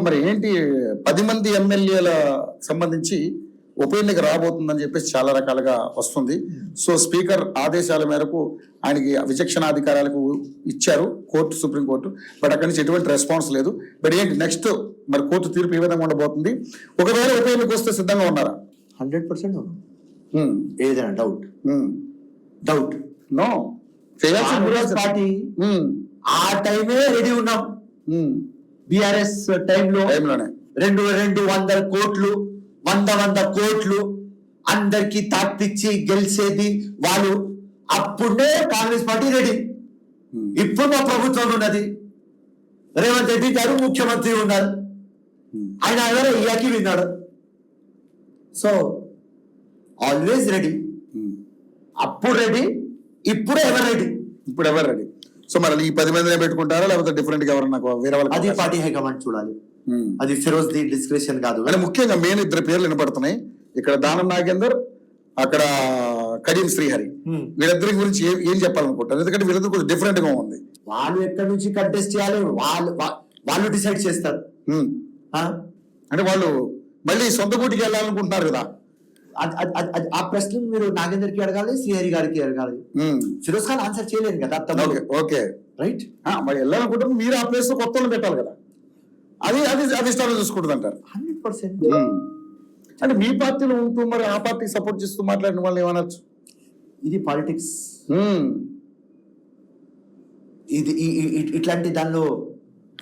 మరి ఏంటి 10 మంది ఎమ్మెల్యేల సంబంధించి ఉప ఎన్నిక రాబోతుందని చెప్పేసి చాలా రకాలుగా వస్తుంది. సో స్పీకర్ ఆదేశాల మేరకు ఆయనకి విచక్షణాధికారాలకు ఇచ్చారు కోర్టు, సుప్రీంకోర్టు. బట్ అక్కడి నుంచి ఎటువంటి రెస్పాన్స్ లేదు. బట్ ఏంటి నెక్స్ట్ మరి కోర్టు తీర్పు ఏ విధంగా ఉండబోతుంది? ఒకవేళ ఉప ఎన్నిక వస్తే సిద్ధంగా ఉన్నారా? 100% ఏదైనా డౌట్ నో పార్టీ ఆ టైమే రెడీ ఉన్నాం. బిఆర్ఎస్ టైంలోనే 200 కోట్లు 100 కోట్లు అందరికి తాపిచ్చి గెలిచేది వాళ్ళు. అప్పుడే కాంగ్రెస్ పార్టీ రెడీ. ఇప్పుడు మా ప్రభుత్వం ఉన్నది, రేవంత్ రెడ్డి గారు ముఖ్యమంత్రి ఉన్నారు, ఆయన ఎవరో ఇయాకి విన్నాడు. So always ready. అప్పుడు రెడీ, ఇప్పుడు ఎవరు రెడీ? సో మరి ఈ 10 మందినే పెట్టుకుంటారా లేకపోతే డిఫరెంట్ గా ఎవరన్నా వేరే వాళ్ళు? అది పార్టీ హైకమాండ్ చూడాలి. అది ఫిరోజ్ ది డిస్క్రిప్షన్ కాదు. అంటే ముఖ్యంగా మెయిన్ 2 పేర్లు వినపడుతున్నాయి ఇక్కడ, దానం నాగేందర్, అక్కడ కరీం శ్రీహరి. వీళ్ళిద్దరి గురించి ఏం చెప్పాలనుకుంటారు? ఎందుకంటే వీళ్ళిద్దరు కొంచెం డిఫరెంట్ గా ఉంది. వాళ్ళు ఎక్కడి నుంచి కంటెస్ట్ చేయాలి వాళ్ళు డిసైడ్ చేస్తారు. అంటే వాళ్ళు మళ్ళీ సొంత గూటికి వెళ్ళాలనుకుంటున్నారు కదా. ఆ ప్రశ్న మీరు నాగేందర్ కి అడగాలి, శ్రీహరి గారికి అడగాలి. ఫిరోజ్ ఖాన్ ఆన్సర్ చేయలేదు కదా. Okay right. మరి వెళ్ళాలనుకుంటే మీరు ఆ ప్లేస్ లో కొత్త పెట్టాలి కదా. అది ఇష్టాలు చూసుకుంటుంది అంటారు. 100%. అంటే మీ పార్టీలో ఉంటూ మరి ఆ పార్టీకి సపోర్ట్ చేస్తూ మాట్లాడిన వాళ్ళు ఏమనొచ్చు? ఇది పాలిటిక్స్. ఇది ఇట్లాంటి దానిలో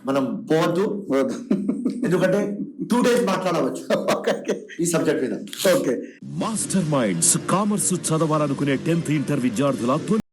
మనం పోవద్దు. ఎందుకంటే 2 days మాట్లాడవచ్చు ఈ సబ్జెక్ట్ మీద. ఓకే. మాస్టర్ మైండ్స్ కామర్స్ చదవాలనుకునే 10th ఇంటర్ విద్యార్థుల